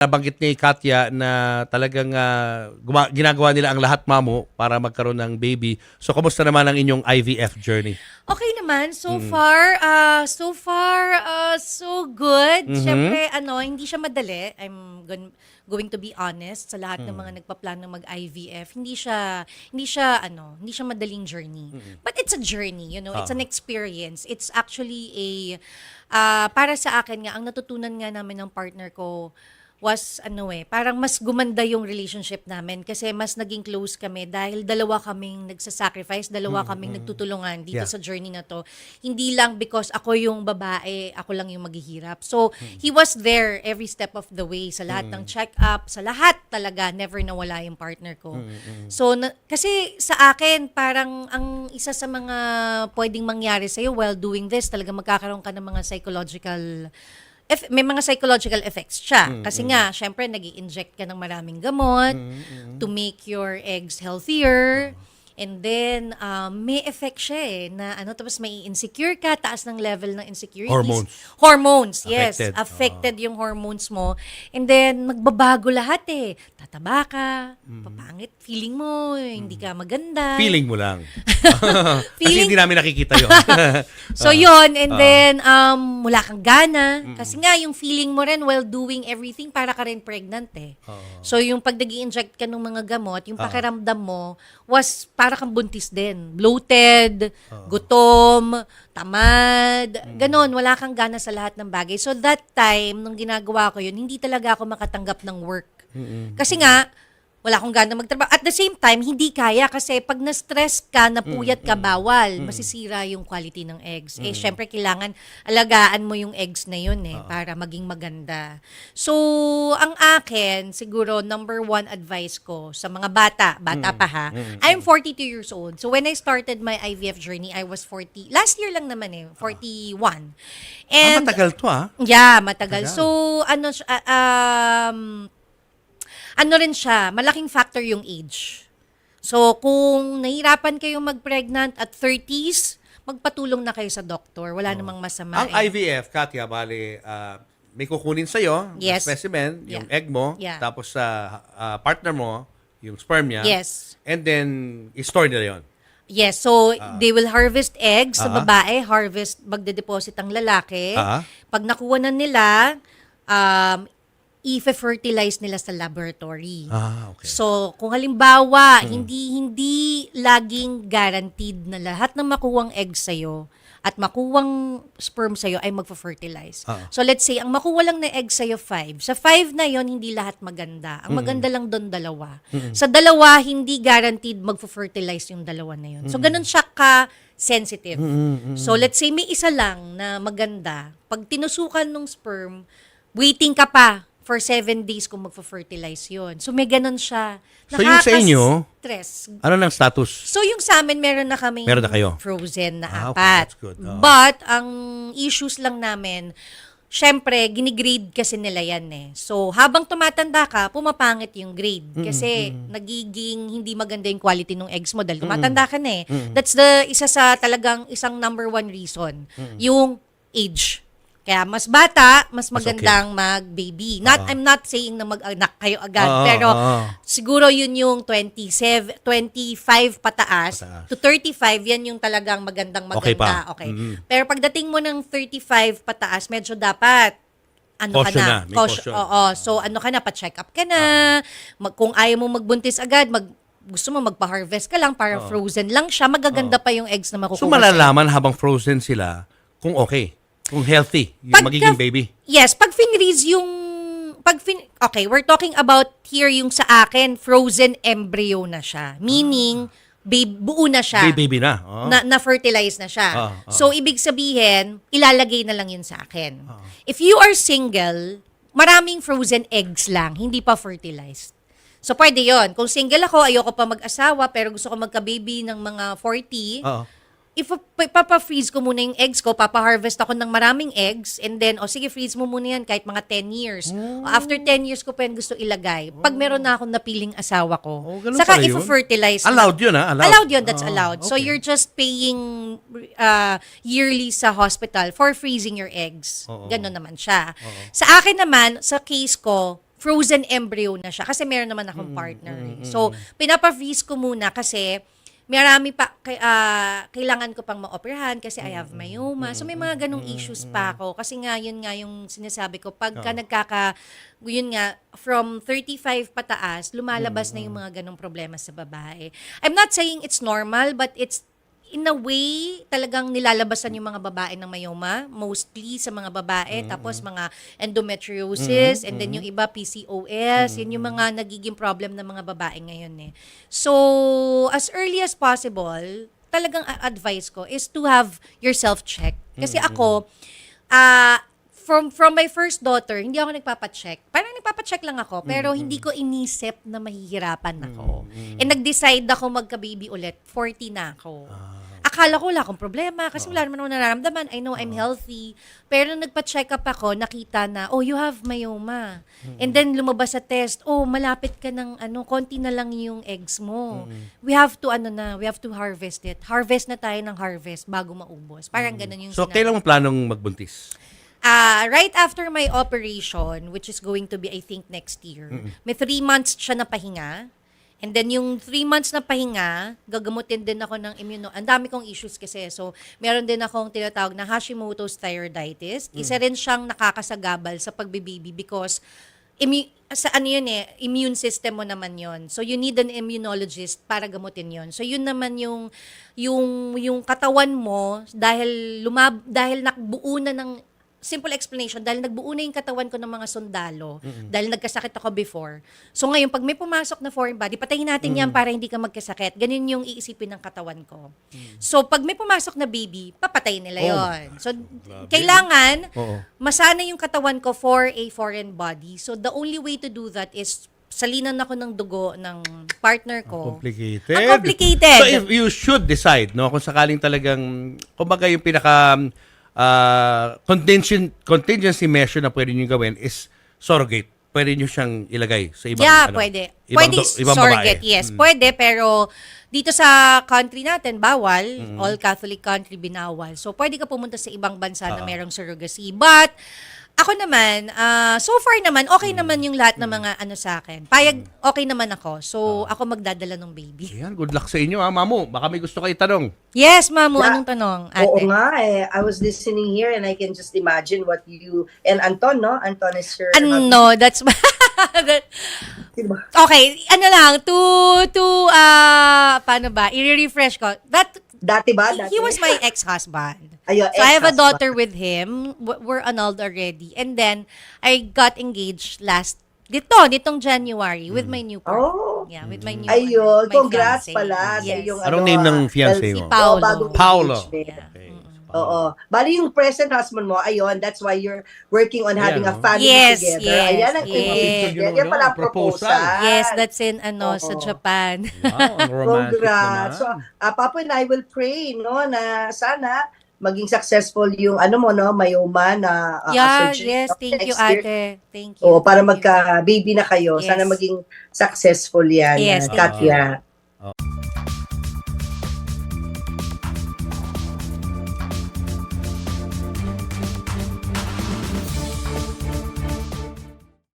Nabanggit ni Katya na talagang ginagawa nila ang lahat, mamo, para magkaroon ng baby. So, kamusta naman ang inyong IVF journey? Okay naman. So far, so good. Siyempre, hindi siya madali. Going to be honest sa lahat ng mga nagpaplano mag-IVF. Hindi siya madaling journey. But it's a journey, it's an experience. It's actually para sa akin nga, ang natutunan nga namin ng partner ko was parang mas gumanda yung relationship namin kasi mas naging close kami dahil dalawa kaming nagsasacrifice, dalawa kaming nagtutulungan dito sa journey na to. Hindi lang because ako yung babae, ako lang yung maghihirap. So, he was there every step of the way sa lahat ng check-up, sa lahat talaga, never nawala yung partner ko. So, kasi sa akin, parang ang isa sa mga pwedeng mangyari sa'yo while doing this, talaga magkakaroon ka ng mga may mga psychological effects siya. Kasi nga, syempre, nag-i-inject ka ng maraming gamot to make your eggs healthier. And then, may effect siya na tapos may insecure ka, taas ng level ng insecurities. Hormones, yes. Affected yung hormones mo. And then, magbabago lahat Tataba ka, papangit, feeling mo, hindi ka maganda. Feeling mo lang. Kasi hindi namin nakikita yun. So yun, and then wala kang gana. Kasi nga, yung feeling mo rin while doing everything, para ka rin pregnant So yung pag nag-i-inject ka ng mga gamot, yung pakiramdam mo was para kang buntis din. Bloated, gutom, tamad, ganon. Wala kang gana sa lahat ng bagay. So that time, nung ginagawa ko yun, hindi talaga ako makatanggap ng work. Kasi nga, wala akong gana magtrabaho. At the same time, hindi kaya kasi pag na-stress ka, napuyat ka, bawal. Masisira yung quality ng eggs. Syempre, kailangan alagaan mo yung eggs na yun para maging maganda. So, ang akin, siguro, number one advice ko sa mga bata pa ha, I'm 42 years old. So, when I started my IVF journey, I was 40. Last year lang naman 41. And, matagal to Yeah, matagal. So, rin siya, malaking factor yung age. So, kung nahirapan kayong mag-pregnant at 30s, magpatulong na kayo sa doktor. Wala namang masama. Ang IVF, Katya, bali, may kukunin sa'yo, Yes. specimen, yung egg mo, Yeah. tapos sa partner mo, yung sperm niya. Yes. And then, i-store nila yun. Yes, so they will harvest eggs sa babae, magde-deposit ang lalaki. Pag nakuha na nila, i-fertilize nila sa laboratory. Okay. So, kung halimbawa, hindi laging guaranteed na lahat ng makuwang eggs sa'yo at makuwang sperm sa'yo ay magfa-fertilize. So, let's say, ang makuha lang na egg sa'yo 5. Sa 5 na yon hindi lahat maganda. Ang maganda lang doon 2. Sa 2, hindi guaranteed magfa-fertilize yung 2 na yon. So, ganun siya ka-sensitive. So, let's say, may isa lang na maganda. Pag tinusukan ng sperm, waiting ka pa for 7 days kung magfa-fertilize yun. So, may ganun siya. So, yung sa inyo, stress. ano ng status? So, yung sa amin, meron na kayo? frozen na 4. Okay, that's good. But, ang issues lang namin, syempre, ginigrade kasi nila yan So, habang tumatanda ka, pumapangit yung grade. Kasi, nagiging hindi maganda yung quality ng eggs mo dahil tumatanda ka na That's the isang number one reason. Yung age. Kaya mas bata, mas magandang mag-baby. I'm not saying na mag-anak kayo agad, pero siguro yun yung 25 pataas to 35, yan yung talagang magandang maganda. Okay. Pero pagdating mo ng 35 pataas, medyo dapat caution. So pa-check up ka na. Kung ayaw mo magbuntis agad, gusto mo magpa-harvest ka lang para frozen lang siya, magaganda pa yung eggs na makukuha. So, malalaman habang frozen sila kung okay. Kung healthy, yung magiging baby. Yes, pag finreeze okay, we're talking about here yung sa akin, frozen embryo na siya. Meaning, buo na siya. Baby na. Na-fertilize na siya. So, ibig sabihin, ilalagay na lang yun sa akin. If you are single, maraming frozen eggs lang, hindi pa fertilized. So, pwede yon. Kung single ako, ayoko pa mag-asawa, pero gusto ko magka-baby ng mga 40, papa-freeze ko muna yung eggs ko, papa-harvest ako ng maraming eggs, and then, sige, freeze mo muna yan kahit mga 10 years. After 10 years ko pa yan gusto ilagay. Pag meron na akong napiling asawa ko, saka if-fertilize. Allowed yun, Allowed yun, that's allowed. Okay. So, you're just paying yearly sa hospital for freezing your eggs. Ganon naman siya. Sa akin naman, sa case ko, frozen embryo na siya kasi meron naman akong partner. So, pinapa-freeze ko muna kasi marami pa kailangan ko pang maoperahan kasi I have myoma. So may mga ganong issues pa ako kasi nga yun nga yung sinasabi ko pagka yun nga from 35 pataas lumalabas na yung mga ganong problema sa babae. I'm not saying it's normal but it's in a way, talagang nilalabasan yung mga babae ng myoma, mostly sa mga babae, tapos mga endometriosis, and then yung iba PCOS, yun yung mga nagiging problem ng mga babae ngayon eh. So, as early as possible, talagang advice ko is to have your self-check. Kasi ako, from my first daughter, hindi ako nagpapacheck. Parang nagpapacheck lang ako, pero hindi ko inisip na mahihirapan ako. And nag-decide ako magka-baby ulit, 40 na ako. Akala ko wala akong problema kasi wala naman akong nararamdaman. I know I'm healthy. Pero nung nagpa-check up ako, nakita na, oh, you have myoma. And then lumabas sa test, oh, malapit ka ng konti na lang yung eggs mo. We have to harvest it. Harvest na tayo ng harvest bago maubos. Parang ganun yung So, kailan mo planong magbuntis? Right after my operation, which is going to be, I think, next year, may 3 months siya na pahinga. And then yung 3 months na pahinga, gagamutin din ako ng ang dami kong issues kasi. So, meron din akong tinatawag na Hashimoto's thyroiditis. Isa rin siyang nakakasagabal sa pagbe-baby because immune system mo naman yon. So, you need an immunologist para gamutin yon. So, yun naman yung katawan mo dahil nakbuo na ng simple explanation, dahil nagbuo na yung katawan ko ng mga sundalo, dahil nagkasakit ako before. So ngayon, pag may pumasok na foreign body, patayin natin yan para hindi ka magkasakit. Ganun yung iisipin ng katawan ko. So pag may pumasok na baby, papatayin nila yon. So kailangan masana yung katawan ko for a foreign body. So the only way to do that is salinan ako ng dugo ng partner ko. Complicated. Ang complicated. So if you should decide, no, kung sakaling talagang, kumbaga yung pinaka contingency measure na pwede nyo gawin is surrogate. Pwede nyo siyang ilagay sa ibang pwede. Ibang, Pwede ibang surrogate, babae. yes. Pwede, pero dito sa country natin, bawal. All Catholic country, binawal. So, pwede ka pumunta sa ibang bansa na merong surrogacy. But, ako naman, so far naman, okay naman yung lahat ng mga sa akin. Payag, okay naman ako. So, ako magdadala ng baby. Ayan, good luck sa inyo, Mamu. Baka may gusto kayo tanong. Yes, Mamu, anong tanong, ate? Oo nga eh. I was listening here and I can just imagine what you... And Anton, no? Anton is your... No, that's... Diba? Okay, paano ba? I-refresh ko. Dati ba? Dati? He was my ex-husband. Ayun, So I have a ex-husband. daughter with him. We're annulled already. And then, I got engaged nitong January with my new partner. Oh. Yeah, with my new Ayun. my Congrats fiancé. pala sa Yes. iyong Anong name ng fiancé mo? Paolo. bagong Paulo. engagement. Yeah. Okay. Oo. Bali yung present husband mo, ayun, that's why you're working on having Ayan, a family Yes, together. yes, Ayan ang yes. engagement. Yan pala ang Proposal. proposal. Yes, that's in sa Oo. Japan. Wow, ang romantic Congrats. naman. So, Papa and I will pray, no, na sana maging successful yung myoma na Yeah, surgery. yes, thank you, Next year. ate. Thank you. O, para Thank you. magka-baby na kayo. Yes. Sana maging successful yan, Yes, thank Katya.